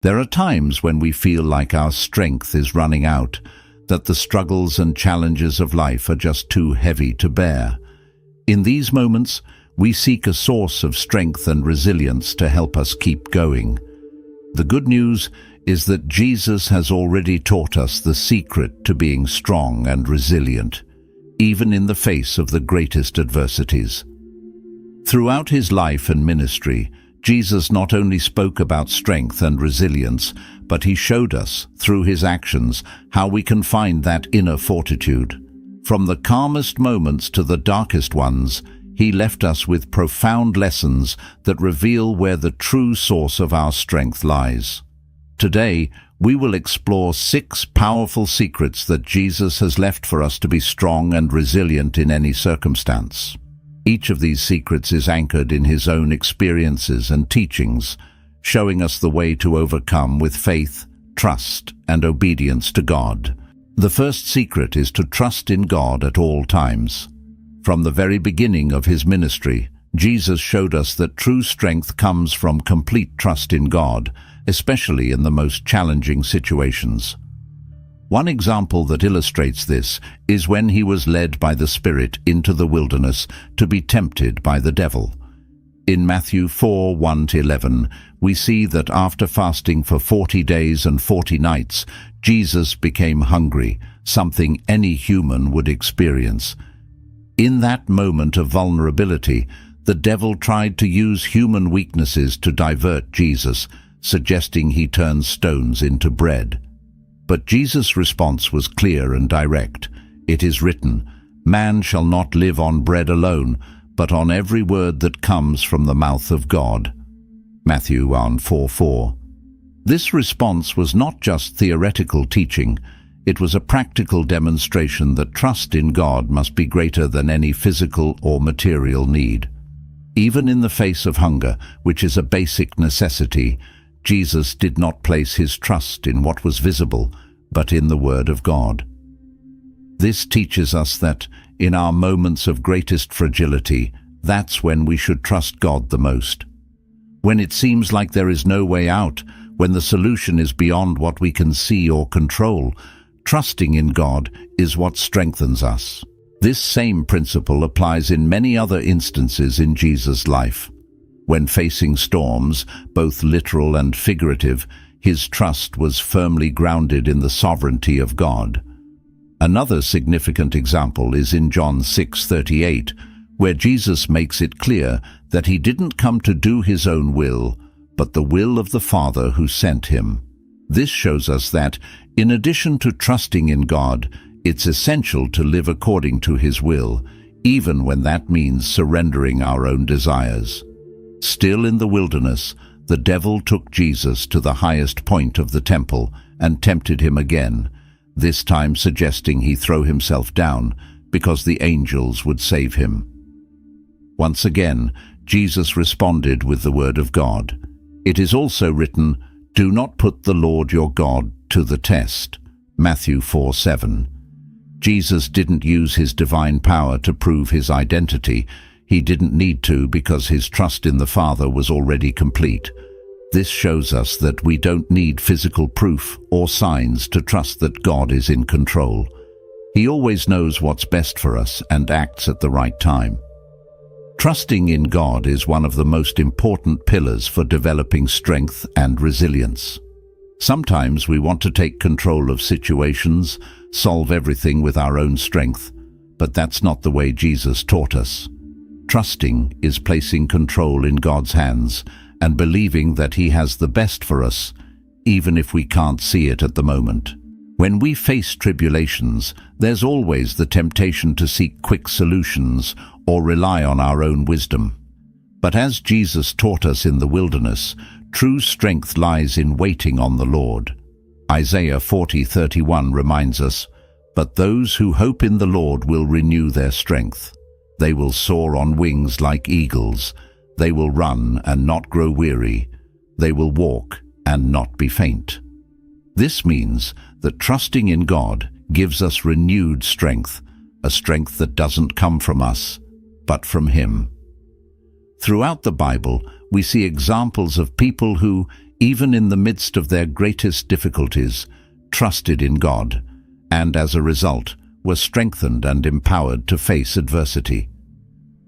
There are times when we feel like our strength is running out, that the struggles and challenges of life are just too heavy to bear. In these moments, we seek a source of strength and resilience to help us keep going. The good news is that Jesus has already taught us the secret to being strong and resilient, even in the face of the greatest adversities. Throughout his life and ministry, Jesus not only spoke about strength and resilience, but he showed us, through his actions, how we can find that inner fortitude. From the calmest moments to the darkest ones, he left us with profound lessons that reveal where the true source of our strength lies. Today, we will explore 6 powerful secrets that Jesus has left for us to be strong and resilient in any circumstance. Each of these secrets is anchored in his own experiences and teachings, showing us the way to overcome with faith, trust, and obedience to God. The first secret is to trust in God at all times. From the very beginning of his ministry, Jesus showed us that true strength comes from complete trust in God, especially in the most challenging situations. One example that illustrates this is when he was led by the Spirit into the wilderness to be tempted by the devil. In Matthew 4:1-11, we see that after fasting for 40 days and 40 nights, Jesus became hungry, something any human would experience. In that moment of vulnerability, the devil tried to use human weaknesses to divert Jesus, suggesting he turn stones into bread. But Jesus' response was clear and direct. It is written, "Man shall not live on bread alone, but on every word that comes from the mouth of God." Matthew 4:4. This response was not just theoretical teaching, it was a practical demonstration that trust in God must be greater than any physical or material need. Even in the face of hunger, which is a basic necessity, Jesus did not place his trust in what was visible, but in the Word of God. This teaches us that, in our moments of greatest fragility, that's when we should trust God the most. When it seems like there is no way out, when the solution is beyond what we can see or control, trusting in God is what strengthens us. This same principle applies in many other instances in Jesus' life. When facing storms, both literal and figurative, his trust was firmly grounded in the sovereignty of God. Another significant example is in John 6:38, where Jesus makes it clear that he didn't come to do his own will, but the will of the Father who sent him. This shows us that, in addition to trusting in God, it's essential to live according to his will, even when that means surrendering our own desires. Still in the wilderness, the devil took Jesus to the highest point of the temple and tempted him again, this time suggesting he throw himself down because the angels would save him. Once again, Jesus responded with the word of God. It is also written, "Do not put the Lord your God to the test." Matthew 4:7. Jesus didn't use his divine power to prove his identity. He didn't need to because his trust in the Father was already complete. This shows us that we don't need physical proof or signs to trust that God is in control. He always knows what's best for us and acts at the right time. Trusting in God is one of the most important pillars for developing strength and resilience. Sometimes we want to take control of situations, solve everything with our own strength, but that's not the way Jesus taught us. Trusting is placing control in God's hands and believing that he has the best for us, even if we can't see it at the moment. When we face tribulations, there's always the temptation to seek quick solutions or rely on our own wisdom. But as Jesus taught us in the wilderness, true strength lies in waiting on the Lord. Isaiah 40:31 reminds us, "But those who hope in the Lord will renew their strength. They will soar on wings like eagles. They will run and not grow weary. They will walk and not be faint." This means that trusting in God gives us renewed strength, a strength that doesn't come from us, but from him. Throughout the Bible, we see examples of people who, even in the midst of their greatest difficulties, trusted in God, and as a result, were strengthened and empowered to face adversity.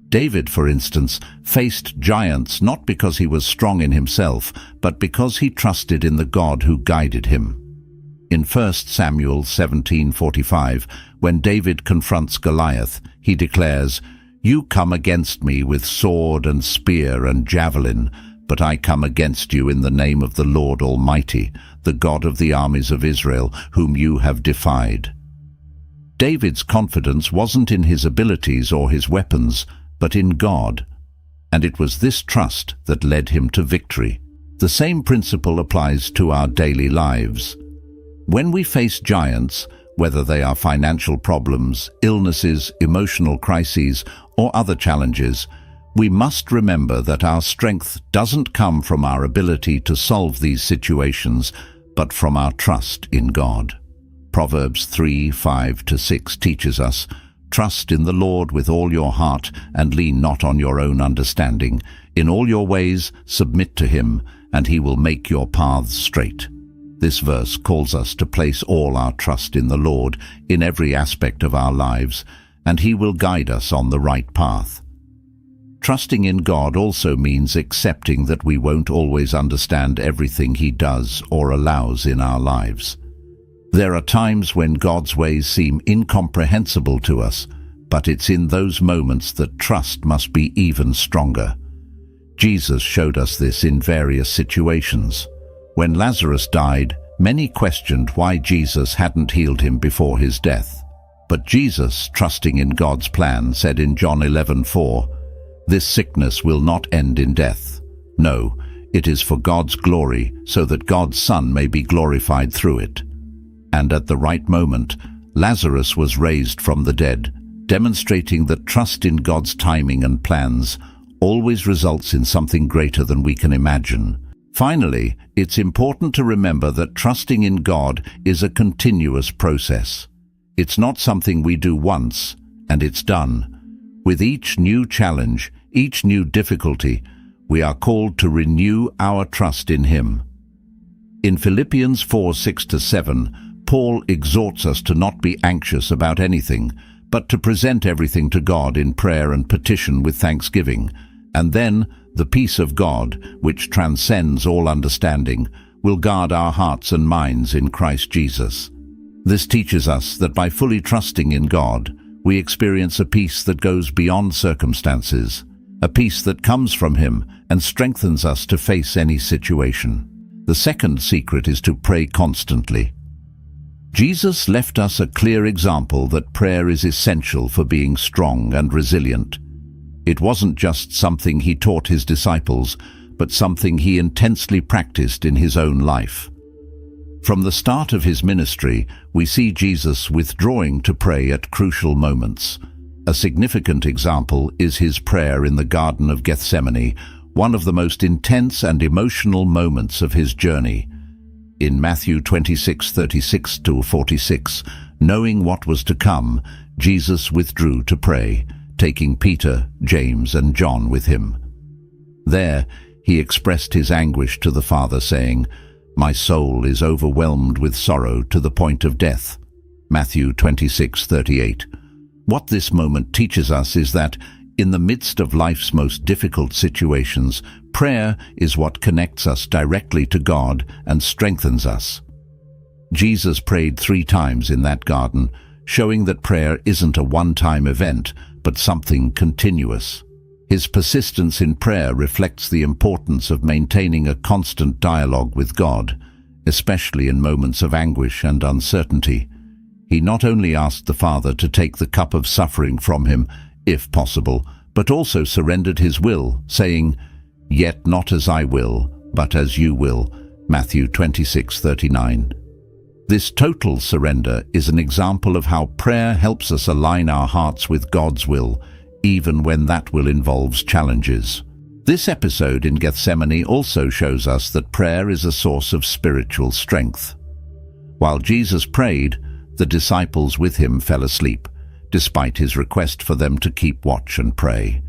David, for instance, faced giants not because he was strong in himself, but because he trusted in the God who guided him. In 1 Samuel 17:45, when David confronts Goliath, he declares, "You come against me with sword and spear and javelin, but I come against you in the name of the Lord Almighty, the God of the armies of Israel, whom you have defied." David's confidence wasn't in his abilities or his weapons, but in God, and it was this trust that led him to victory. The same principle applies to our daily lives. When we face giants, whether they are financial problems, illnesses, emotional crises, or other challenges, we must remember that our strength doesn't come from our ability to solve these situations, but from our trust in God. Proverbs 3:5-6 teaches us, "Trust in the Lord with all your heart, and lean not on your own understanding. In all your ways submit to him, and he will make your paths straight." This verse calls us to place all our trust in the Lord in every aspect of our lives, and he will guide us on the right path. Trusting in God also means accepting that we won't always understand everything he does or allows in our lives. There are times when God's ways seem incomprehensible to us, but it's in those moments that trust must be even stronger. Jesus showed us this in various situations. When Lazarus died, many questioned why Jesus hadn't healed him before his death. But Jesus, trusting in God's plan, said in John 11:4, "This sickness will not end in death. No, it is for God's glory, so that God's Son may be glorified through it." And at the right moment, Lazarus was raised from the dead, demonstrating that trust in God's timing and plans always results in something greater than we can imagine. Finally, it's important to remember that trusting in God is a continuous process. It's not something we do once, and it's done. With each new challenge, each new difficulty, we are called to renew our trust in him. In Philippians 4:6-7, Paul exhorts us to not be anxious about anything, but to present everything to God in prayer and petition with thanksgiving, and then the peace of God, which transcends all understanding, will guard our hearts and minds in Christ Jesus. This teaches us that by fully trusting in God, we experience a peace that goes beyond circumstances, a peace that comes from him and strengthens us to face any situation. The second secret is to pray constantly. Jesus left us a clear example that prayer is essential for being strong and resilient. It wasn't just something he taught his disciples, but something he intensely practiced in his own life. From the start of his ministry, we see Jesus withdrawing to pray at crucial moments. A significant example is his prayer in the Garden of Gethsemane, one of the most intense and emotional moments of his journey. In Matthew 26:36-46, knowing what was to come, Jesus withdrew to pray, taking Peter, James, and John with him. There, he expressed his anguish to the Father, saying, "My soul is overwhelmed with sorrow to the point of death." Matthew 26:38. What this moment teaches us is that, in the midst of life's most difficult situations, prayer is what connects us directly to God and strengthens us. Jesus prayed 3 times in that garden, showing that prayer isn't a one-time event, but something continuous. His persistence in prayer reflects the importance of maintaining a constant dialogue with God, especially in moments of anguish and uncertainty. He not only asked the Father to take the cup of suffering from him, if possible, but also surrendered his will, saying, "Yet not as I will, but as you will." Matthew 26:39. This total surrender is an example of how prayer helps us align our hearts with God's will, even when that will involves challenges. This episode in Gethsemane also shows us that prayer is a source of spiritual strength. While Jesus prayed, the disciples with him fell asleep, despite his request for them to keep watch and pray.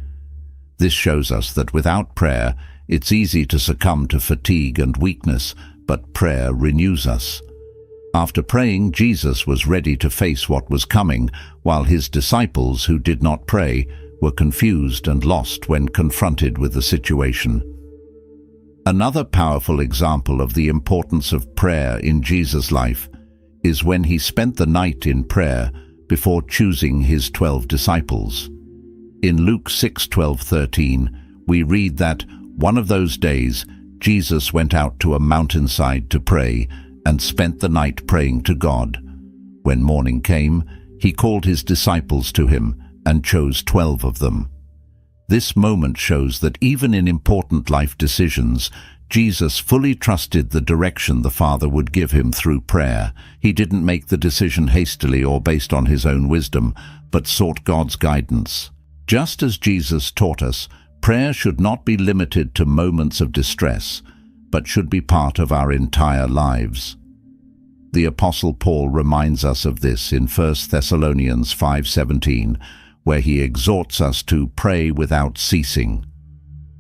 This shows us that without prayer, It's easy to succumb to fatigue and weakness, but prayer renews us. After praying, Jesus was ready to face what was coming, while his disciples who did not pray were confused and lost when confronted with the situation. Another powerful example of the importance of prayer in Jesus' life is when he spent the night in prayer before choosing his 12 disciples. In Luke 6:12-13, we read that one of those days Jesus went out to a mountainside to pray and spent the night praying to God. When morning came, he called his disciples to him and chose 12 of them. This moment shows that even in important life decisions, Jesus fully trusted the direction the Father would give him through prayer. He didn't make the decision hastily or based on his own wisdom, but sought God's guidance. Just as Jesus taught us, prayer should not be limited to moments of distress, but should be part of our entire lives. The Apostle Paul reminds us of this in 1 Thessalonians 5:17, where he exhorts us to pray without ceasing.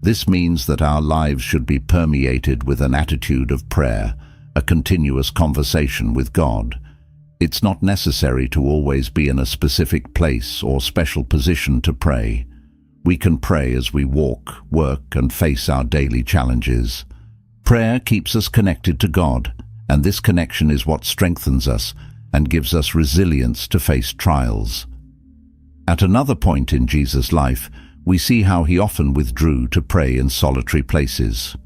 This means that our lives should be permeated with an attitude of prayer, a continuous conversation with God. It's not necessary to always be in a specific place or special position to pray. We can pray as we walk, work, and face our daily challenges. Prayer keeps us connected to God, and this connection is what strengthens us and gives us resilience to face trials. At another point in Jesus' life, we see how he often withdrew to pray in solitary places.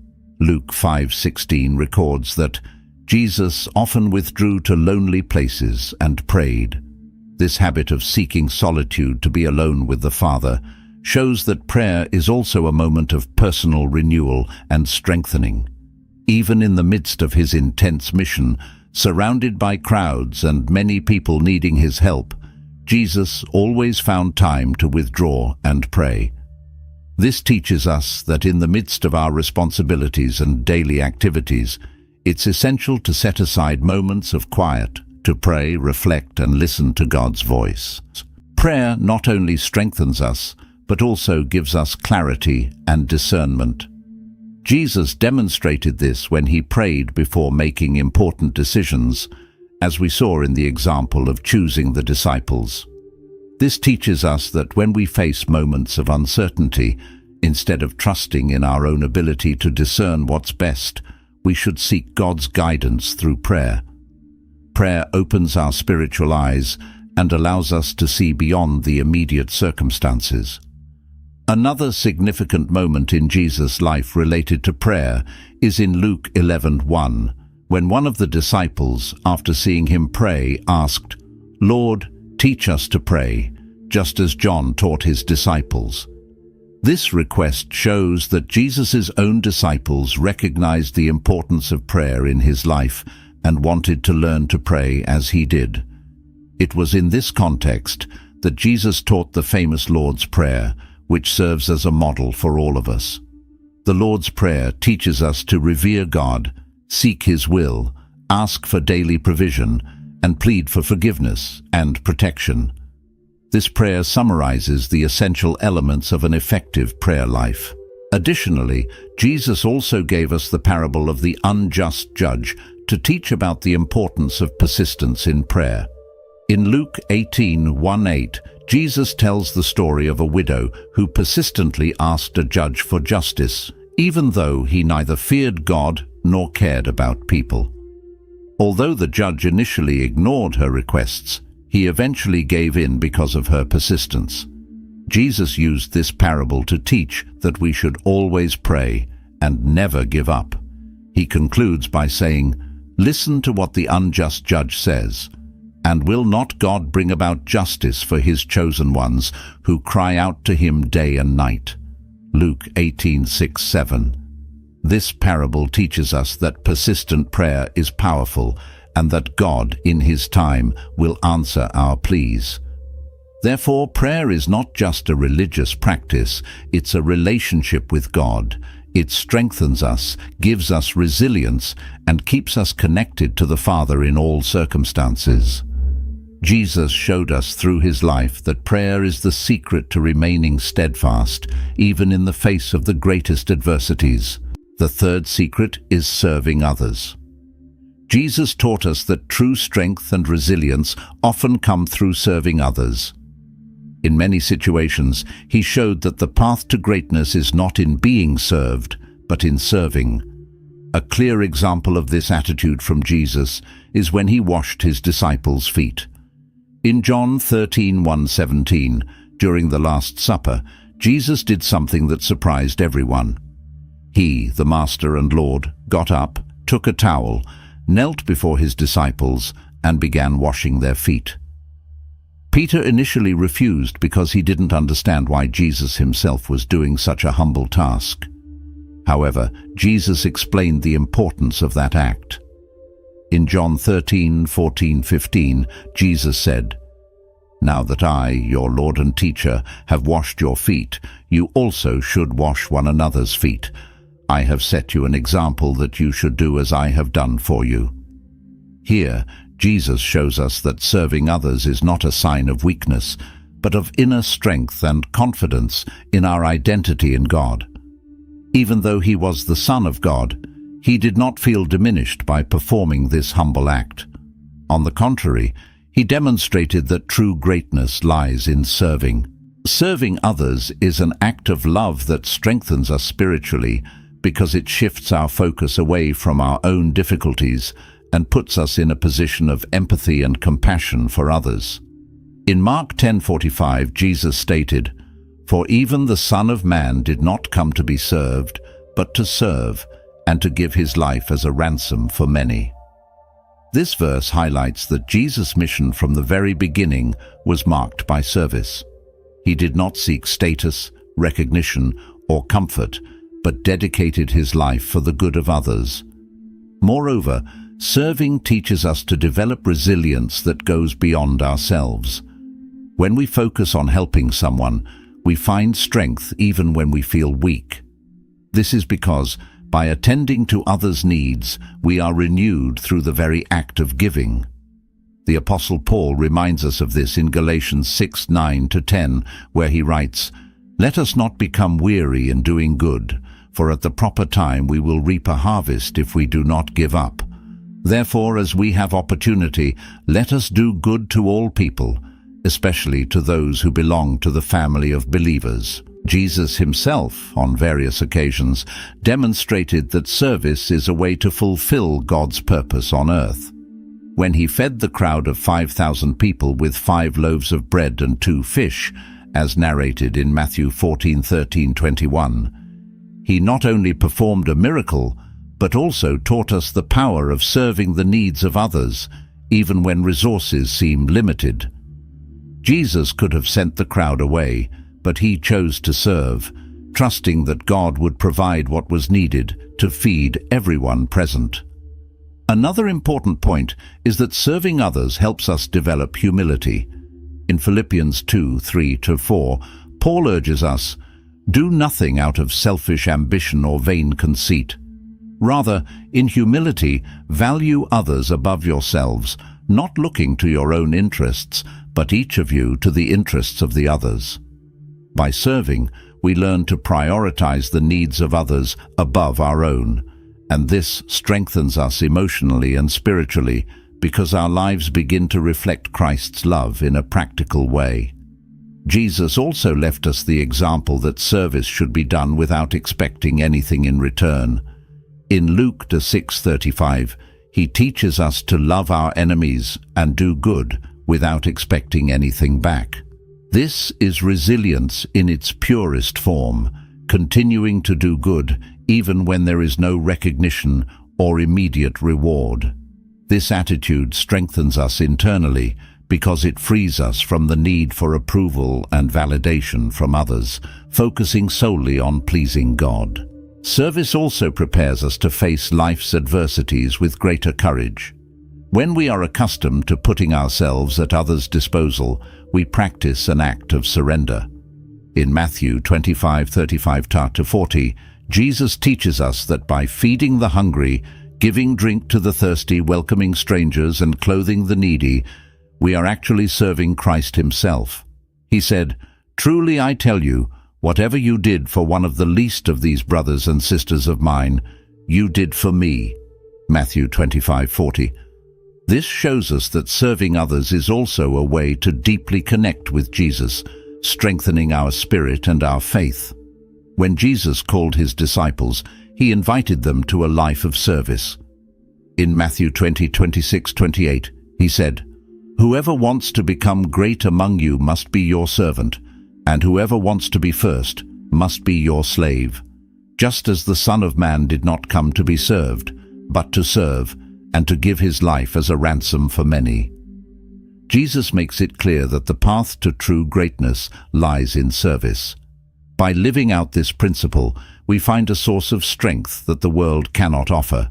Luke 5:16 records that Jesus often withdrew to lonely places and prayed. This habit of seeking solitude to be alone with the Father shows that prayer is also a moment of personal renewal and strengthening. Even in the midst of his intense mission, surrounded by crowds and many people needing his help, Jesus always found time to withdraw and pray. This teaches us that in the midst of our responsibilities and daily activities, it's essential to set aside moments of quiet to pray, reflect, and listen to God's voice. Prayer not only strengthens us, but also gives us clarity and discernment. Jesus demonstrated this when he prayed before making important decisions, as we saw in the example of choosing the disciples. This teaches us that when we face moments of uncertainty, instead of trusting in our own ability to discern what's best, we should seek God's guidance through prayer. Prayer opens our spiritual eyes and allows us to see beyond the immediate circumstances. Another significant moment in Jesus' life related to prayer is in Luke 11:1, when one of the disciples, after seeing him pray, asked, "Lord, teach us to pray, just as John taught his disciples." This request shows that Jesus' own disciples recognized the importance of prayer in his life and wanted to learn to pray as he did. It was in this context that Jesus taught the famous Lord's Prayer, which serves as a model for all of us. The Lord's Prayer teaches us to revere God, seek his will, ask for daily provision, and plead for forgiveness and protection. This prayer summarizes the essential elements of an effective prayer life. Additionally, Jesus also gave us the parable of the unjust judge to teach about the importance of persistence in prayer. In Luke 18:1-8, Jesus tells the story of a widow who persistently asked a judge for justice, even though he neither feared God nor cared about people. Although the judge initially ignored her requests, he eventually gave in because of her persistence. Jesus used this parable to teach that we should always pray and never give up. He concludes by saying, "Listen to what the unjust judge says. And will not God bring about justice for his chosen ones who cry out to him day and night?" Luke 18:6-7. This parable teaches us that persistent prayer is powerful and that God, in his time, will answer our pleas. Therefore, prayer is not just a religious practice, it's a relationship with God. It strengthens us, gives us resilience, and keeps us connected to the Father in all circumstances. Jesus showed us through his life that prayer is the secret to remaining steadfast, even in the face of the greatest adversities. The third secret is serving others. Jesus taught us that true strength and resilience often come through serving others. In many situations, he showed that the path to greatness is not in being served, but in serving. A clear example of this attitude from Jesus is when he washed his disciples' feet. In John 13:1-17, during the Last Supper, Jesus did something that surprised everyone. He, the Master and Lord, got up, took a towel, knelt before his disciples, and began washing their feet. Peter initially refused because he didn't understand why Jesus himself was doing such a humble task. However, Jesus explained the importance of that act. In John 13:14-15, Jesus said, "Now that I, your Lord and teacher, have washed your feet, you also should wash one another's feet. I have set you an example that you should do as I have done for you." Here, Jesus shows us that serving others is not a sign of weakness, but of inner strength and confidence in our identity in God. Even though he was the Son of God, he did not feel diminished by performing this humble act. On the contrary, he demonstrated that true greatness lies in serving. Serving others is an act of love that strengthens us spiritually because it shifts our focus away from our own difficulties and puts us in a position of empathy and compassion for others. In Mark 10:45, Jesus stated, "For even the Son of Man did not come to be served, but to serve, and to give his life as a ransom for many." This verse highlights that Jesus' mission from the very beginning was marked by service. He did not seek status, recognition, or comfort, but dedicated his life for the good of others. Moreover, serving teaches us to develop resilience that goes beyond ourselves. When we focus on helping someone, we find strength even when we feel weak. This is because, by attending to others' needs, we are renewed through the very act of giving. The Apostle Paul reminds us of this in Galatians 6:9-10, where he writes, "Let us not become weary in doing good, for at the proper time we will reap a harvest if we do not give up. Therefore, as we have opportunity, let us do good to all people, especially to those who belong to the family of believers." Jesus himself, on various occasions, demonstrated that service is a way to fulfill God's purpose on earth. When he fed the crowd of 5,000 people with 5 loaves of bread and 2 fish, as narrated in Matthew 14:13-21, he not only performed a miracle, but also taught us the power of serving the needs of others, even when resources seem limited. Jesus could have sent the crowd away, but he chose to serve, trusting that God would provide what was needed to feed everyone present. Another important point is that serving others helps us develop humility. In Philippians 2:3-4, Paul urges us, "Do nothing out of selfish ambition or vain conceit. Rather, in humility, value others above yourselves, not looking to your own interests, but each of you to the interests of the others." By serving, we learn to prioritize the needs of others above our own, and this strengthens us emotionally and spiritually because our lives begin to reflect Christ's love in a practical way. Jesus also left us the example that service should be done without expecting anything in return. In Luke 6:35, he teaches us to love our enemies and do good without expecting anything back. This is resilience in its purest form, continuing to do good even when there is no recognition or immediate reward. This attitude strengthens us internally because it frees us from the need for approval and validation from others, focusing solely on pleasing God. Service also prepares us to face life's adversities with greater courage. When we are accustomed to putting ourselves at others' disposal, we practice an act of surrender. In Matthew 25:35-40, Jesus teaches us that by feeding the hungry, giving drink to the thirsty, welcoming strangers, and clothing the needy, we are actually serving Christ himself. He said, "Truly I tell you, whatever you did for one of the least of these brothers and sisters of mine, you did for me." Matthew 25:40. This shows us that serving others is also a way to deeply connect with Jesus, strengthening our spirit and our faith. When Jesus called his disciples, he invited them to a life of service. In Matthew 20:26-28, he said, "Whoever wants to become great among you must be your servant, and whoever wants to be first must be your slave. Just as the Son of Man did not come to be served, but to serve, and to give his life as a ransom for many." Jesus makes it clear that the path to true greatness lies in service. By living out this principle, we find a source of strength that the world cannot offer.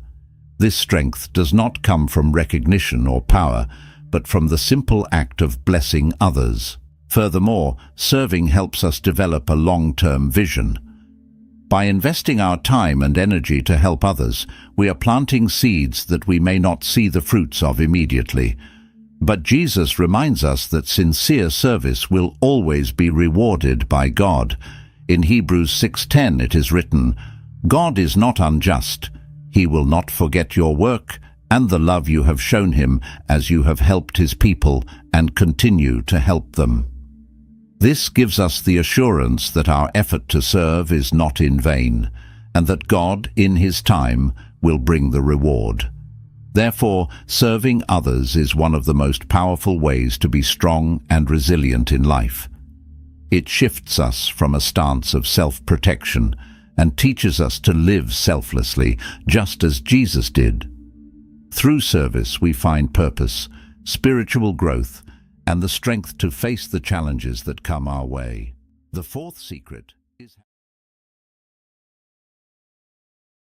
This strength does not come from recognition or power, but from the simple act of blessing others. Furthermore, serving helps us develop a long-term vision. By investing our time and energy to help others, we are planting seeds that we may not see the fruits of immediately. But Jesus reminds us that sincere service will always be rewarded by God. In Hebrews 6:10 it is written, "God is not unjust. He will not forget your work and the love you have shown him as you have helped his people and continue to help them." This gives us the assurance that our effort to serve is not in vain, and that God, in his time, will bring the reward. Therefore, serving others is one of the most powerful ways to be strong and resilient in life. It shifts us from a stance of self-protection and teaches us to live selflessly, just as Jesus did. Through service, we find purpose, spiritual growth, and the strength to face the challenges that come our way. The fourth secret is